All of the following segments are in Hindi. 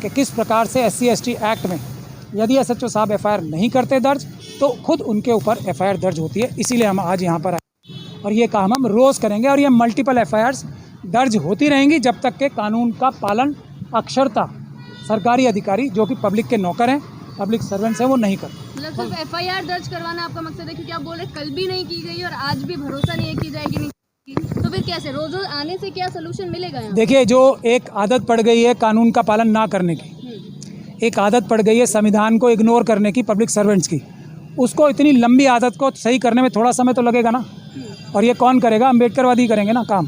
कि किस प्रकार से SC/ST एक्ट में यदि SHO साहब FIR नहीं करते दर्ज तो खुद उनके ऊपर FIR दर्ज होती है। इसीलिए हम आज यहाँ पर आए और ये काम हम रोज़ करेंगे और ये मल्टीपल FIRs दर्ज होती रहेंगी जब तक के कानून का पालन अक्षरता सरकारी अधिकारी जो कि पब्लिक के नौकर हैं, पब्लिक सर्वेंट्स हैं, वो नहीं करते। मतलब सिर्फ FIR दर्ज करवाना आपका मकसद है, क्योंकि आप बोल रहे कल भी नहीं की गई और आज भी भरोसा नहीं है की जाएगी नहीं की, तो फिर कैसे रोज रोज आने से क्या सोल्यूशन मिलेगा यहाँ? देखिए, जो एक आदत पड़ गई है कानून का पालन ना करने की, एक आदत पड़ गई है संविधान को इग्नोर करने की पब्लिक सर्वेंट्स की, उसको इतनी लंबी आदत को सही करने में थोड़ा समय तो लगेगा ना। और ये कौन करेगा? अम्बेडकरवादी करेंगे ना काम।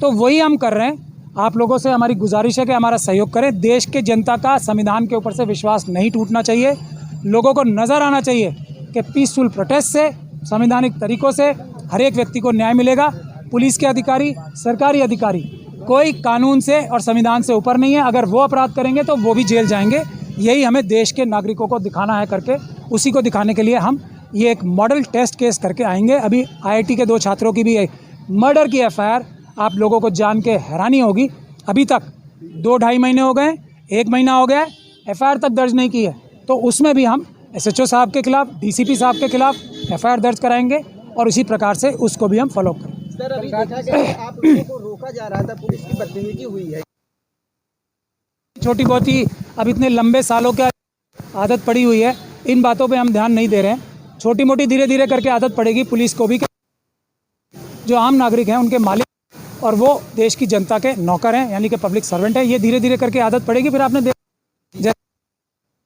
तो वही हम कर रहे हैं। आप लोगों से हमारी गुजारिश है कि हमारा सहयोग करें। देश के जनता का संविधान के ऊपर से विश्वास नहीं टूटना चाहिए। लोगों को नज़र आना चाहिए कि पीसफुल प्रोटेस्ट से, संवैधानिक तरीक़ों से हर एक व्यक्ति को न्याय मिलेगा। पुलिस के अधिकारी, सरकारी अधिकारी, कोई कानून से और संविधान से ऊपर नहीं है। अगर वो अपराध करेंगे तो वो भी जेल जाएंगे। यही हमें देश के नागरिकों को दिखाना है करके, उसी को दिखाने के लिए हम ये एक मॉडल टेस्ट केस करके आएंगे। अभी IIT के 2 छात्रों की भी मर्डर की FIR आप लोगों को जान के हैरानी होगी, अभी तक 2-2.5 महीने हो गए, 1 महीना हो गया है, FIR तक दर्ज नहीं की है। तो उसमें भी हम SHO साहब के खिलाफ, DCP साहब के खिलाफ FIR दर्ज कराएंगे और इसी प्रकार से उसको भी हम फॉलो करेंगे। सर, अभी देखा कि आप लोगों को रोका जा रहा था, पुलिस की बदतमीजी हुई है। छोटी बहुत ही अब इतने लंबे सालों की आदत पड़ी हुई है, इन बातों पे हम ध्यान नहीं दे रहे हैं। छोटी मोटी धीरे धीरे करके आदत पड़ेगी पुलिस को भी, जो आम नागरिक हैं उनके मालिक और वो देश की जनता के नौकर हैं, यानी कि पब्लिक सर्वेंट है। ये धीरे धीरे करके आदत पड़ेगी। फिर आपने जैसे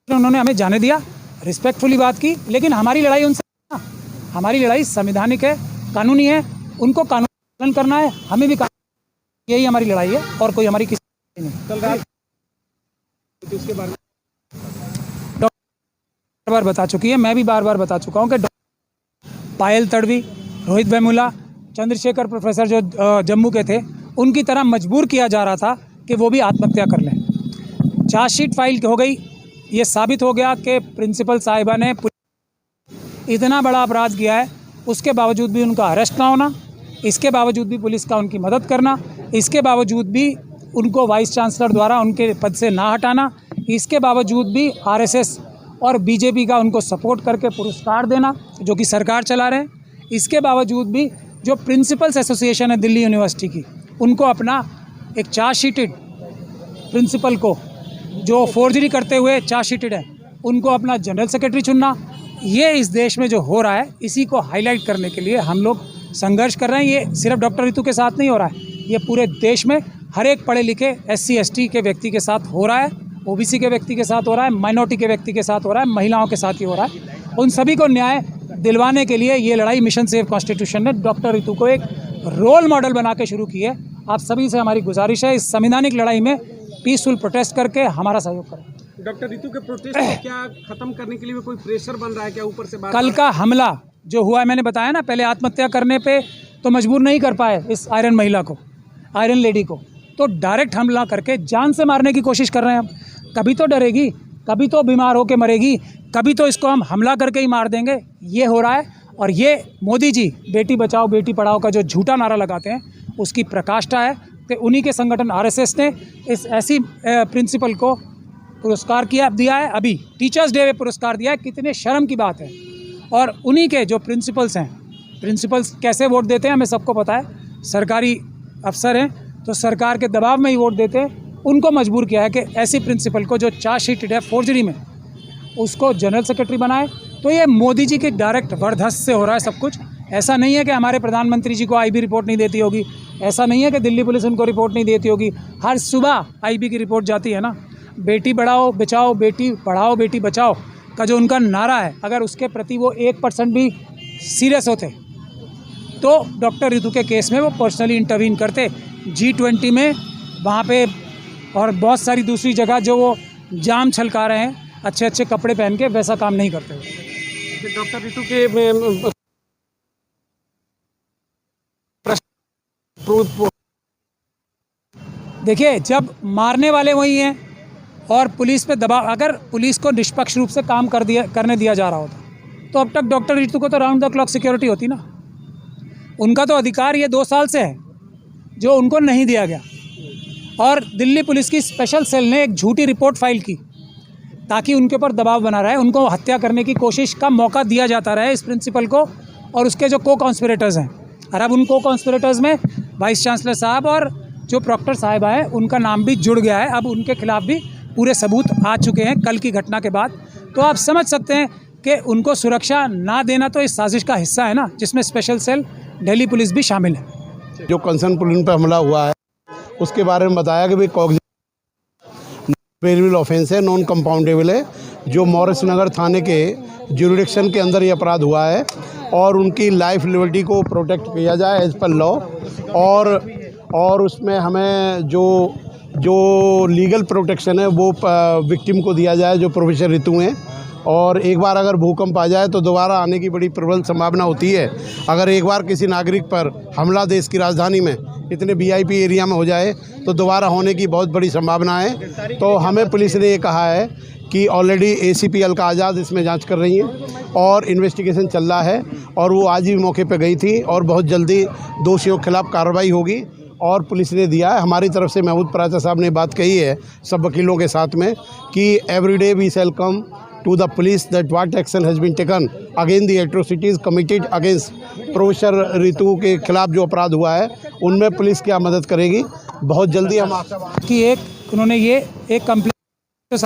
उन्होंने हमें जाने दिया, रिस्पेक्टफुली बात की, लेकिन हमारी लड़ाई उनसे, हमारी लड़ाई संवैधानिक है, कानूनी है। उनको कानून पालन करना है, हमें भी कानून, यही हमारी लड़ाई है और कोई हमारी किसी नहीं। कल रात उसके बारे में बार बता चुकी है, मैं भी बार बार बता चुका हूँ कि पायल तड़वी, रोहित वेमुला, चंद्रशेखर प्रोफेसर जो जम्मू के थे, उनकी तरह मजबूर किया जा रहा था कि वो भी आत्महत्या कर लें। चार्जशीट फाइल हो गई, ये साबित हो गया कि प्रिंसिपल साहिबा ने इतना बड़ा अपराध किया है, उसके बावजूद भी उनका अरेस्ट ना होना, इसके बावजूद भी पुलिस का उनकी मदद करना, इसके बावजूद भी उनको वाइस चांसलर द्वारा उनके पद से ना हटाना, इसके बावजूद भी RSS और BJP का उनको सपोर्ट करके पुरस्कार देना जो कि सरकार चला रहे हैं, इसके बावजूद भी जो प्रिंसिपल्स एसोसिएशन है दिल्ली यूनिवर्सिटी की, उनको अपना एक चार्जशीटेड प्रिंसिपल को जो फोर्जरी करते हुए चार्जशीटेड है, उनको अपना जनरल सेक्रेटरी चुनना, ये इस देश में जो हो रहा है, इसी को हाईलाइट करने के लिए हम लोग संघर्ष कर रहे हैं। ये सिर्फ डॉक्टर रितु के साथ नहीं हो रहा है, ये पूरे देश में हर एक पढ़े लिखे SC/ST के व्यक्ति के साथ हो रहा है, OBC के व्यक्ति के साथ हो रहा है, माइनॉरिटी के व्यक्ति के साथ हो रहा है, महिलाओं के साथ ही हो रहा है। उन सभी को न्याय दिलवाने के लिए ये लड़ाई मिशन सेव कॉन्स्टिट्यूशन ने डॉक्टर रितु को एक रोल मॉडल बना के शुरू की है। आप सभी से हमारी गुजारिश है, इस संवैधानिक लड़ाई में पीसफुल प्रोटेस्ट करके हमारा सहयोग करें। डॉक्टर रितु के प्रोटेस्ट को क्या खत्म करने के लिए भी कोई प्रेशर बन रहा है क्या ऊपर से? कल का हमला जो हुआ है, मैंने बताया ना, पहले आत्महत्या करने पे तो मजबूर नहीं कर पाए इस आयरन महिला को, आयरन लेडी को, तो डायरेक्ट हमला करके जान से मारने की कोशिश कर रहे हैं। हम कभी तो डरेगी, कभी तो बीमार होकर मरेगी, कभी तो इसको हम हमला करके ही मार देंगे। ये हो रहा है और ये मोदी जी बेटी बचाओ बेटी पढ़ाओ का जो झूठा नारा लगाते हैं, उसकी प्रकाष्ठा है कि उन्हीं के संगठन RSS ने इस ऐसी प्रिंसिपल को पुरस्कार दिया है। अभी टीचर्स डे में पुरस्कार दिया है, कितने शर्म की बात है। और उन्हीं के जो प्रिंसिपल्स हैं, प्रिंसिपल्स कैसे वोट देते हैं हमें सबको पता है, सरकारी अफसर हैं तो सरकार के दबाव में ही वोट देते हैं। उनको मजबूर किया है कि ऐसी प्रिंसिपल को जो चार्जशीटेड है फोर्जरी में, उसको जनरल सेक्रेटरी बनाए। तो ये मोदी जी के डायरेक्ट वरदहस्त से हो रहा है सब कुछ। ऐसा नहीं है कि हमारे प्रधानमंत्री जी को IB रिपोर्ट नहीं देती होगी, ऐसा नहीं है कि दिल्ली पुलिस उनको रिपोर्ट नहीं देती होगी। हर सुबह IB की रिपोर्ट जाती है ना। बेटी बढ़ाओ बचाओ, बेटी पढ़ाओ बेटी बचाओ का जो उनका नारा है, अगर उसके प्रति वो 1% भी सीरियस होते तो डॉक्टर रितु के केस में वो पर्सनली इंटरवीन करते। G20 में वहाँ पे और बहुत सारी दूसरी जगह जो वो जाम छलका रहे हैं अच्छे अच्छे कपड़े पहन के, वैसा काम नहीं करते। डॉक्टर रितु के देखिए, जब मारने वाले वही हैं और पुलिस पे दबाव, अगर पुलिस को निष्पक्ष रूप से काम करने दिया जा रहा होता तो अब तक डॉक्टर रितु को तो राउंड द क्लॉक सिक्योरिटी होती ना। उनका तो अधिकार ये 2 साल से है जो उनको नहीं दिया गया। और दिल्ली पुलिस की स्पेशल सेल ने एक झूठी रिपोर्ट फाइल की ताकि उनके ऊपर दबाव बना रहा है, उनको हत्या करने की कोशिश का मौका दिया जाता रहा है इस प्रिंसिपल को और उसके जो को कॉन्स्पिरेटर्स हैं। और अब उन को कॉन्स्पिरेटर्स में वाइस चांसलर साहब और जो प्रॉक्टर साहिबा हैं उनका नाम भी जुड़ गया है। अब उनके खिलाफ भी पूरे सबूत आ चुके हैं कल की घटना के बाद। तो आप समझ सकते हैं कि उनको सुरक्षा ना देना तो इस साजिश का हिस्सा है ना, जिसमें स्पेशल सेल दिल्ली पुलिस भी शामिल है। जो कंसर्न पुलिस पर हमला हुआ है उसके बारे में बताया कि भाई वेरिएबल ऑफेंस है, नॉन कंपाउंडेबल है, जो मॉरिस नगर थाने के ज्यूरिडिक्शन के अंदर ये अपराध हुआ है और उनकी लाइफ लिबर्टी को प्रोटेक्ट किया जाए एज पर लॉ। और उसमें हमें जो लीगल प्रोटेक्शन है वो विक्टिम को दिया जाए जो प्रोफेसर रितु हैं। और एक बार अगर भूकंप आ जाए तो दोबारा आने की बड़ी प्रबल संभावना होती है। अगर एक बार किसी नागरिक पर हमला देश की राजधानी में इतने VIP एरिया में हो जाए तो दोबारा होने की बहुत बड़ी संभावना है। तो हमें पुलिस ने ये कहा है कि ऑलरेडी ACP अलका आज़ाद इसमें जांच कर रही हैं और इन्वेस्टिगेशन चल रहा है और वो आज भी मौके पर गई थी और बहुत जल्दी दोषियों के खिलाफ कार्रवाई होगी। और पुलिस ने दिया है, हमारी तरफ से महमूद पराचा साहब ने बात कही है सब वकीलों के साथ में कि everyday we shall come to the police that what action has been taken against the atrocities committed against professor Ritu के खिलाफ जो अपराध हुआ है उनमें पुलिस क्या मदद करेगी। बहुत जल्दी हम आशावादी कि एक उन्होंने ये एक कंप्लेंट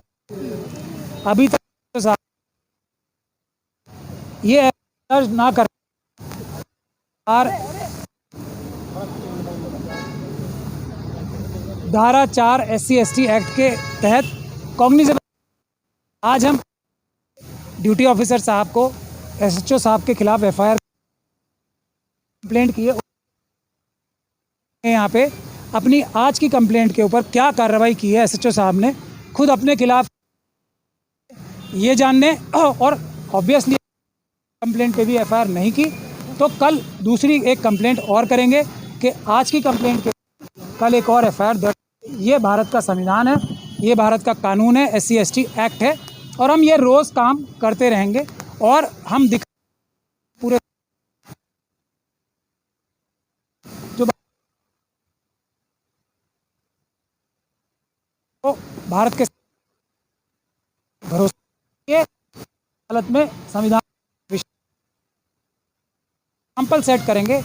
अभी तक ये दर्ज ना कर धारा 4 SC/ST एक्ट के तहत कॉग्निजेबल आज हम ड्यूटी ऑफिसर साहब को SHO साहब के खिलाफ FIR कंप्लेंट की है। यहाँ पे अपनी आज की कंप्लेंट के ऊपर क्या कार्रवाई की है SHO साहब ने खुद अपने खिलाफ ये जानने और ऑब्वियसली कंप्लेंट पे भी FIR नहीं की तो कल दूसरी एक कंप्लेंट और करेंगे कि आज की कंप्लेंट के कल एक और FIR दर्ज। ये भारत का संविधान है, ये भारत का कानून है, SC/ST एक्ट है और हम ये रोज़ काम करते रहेंगे और हम पूरे जो तो भारत के भरोसे हालत में संविधान एग्जाम्पल सेट करेंगे।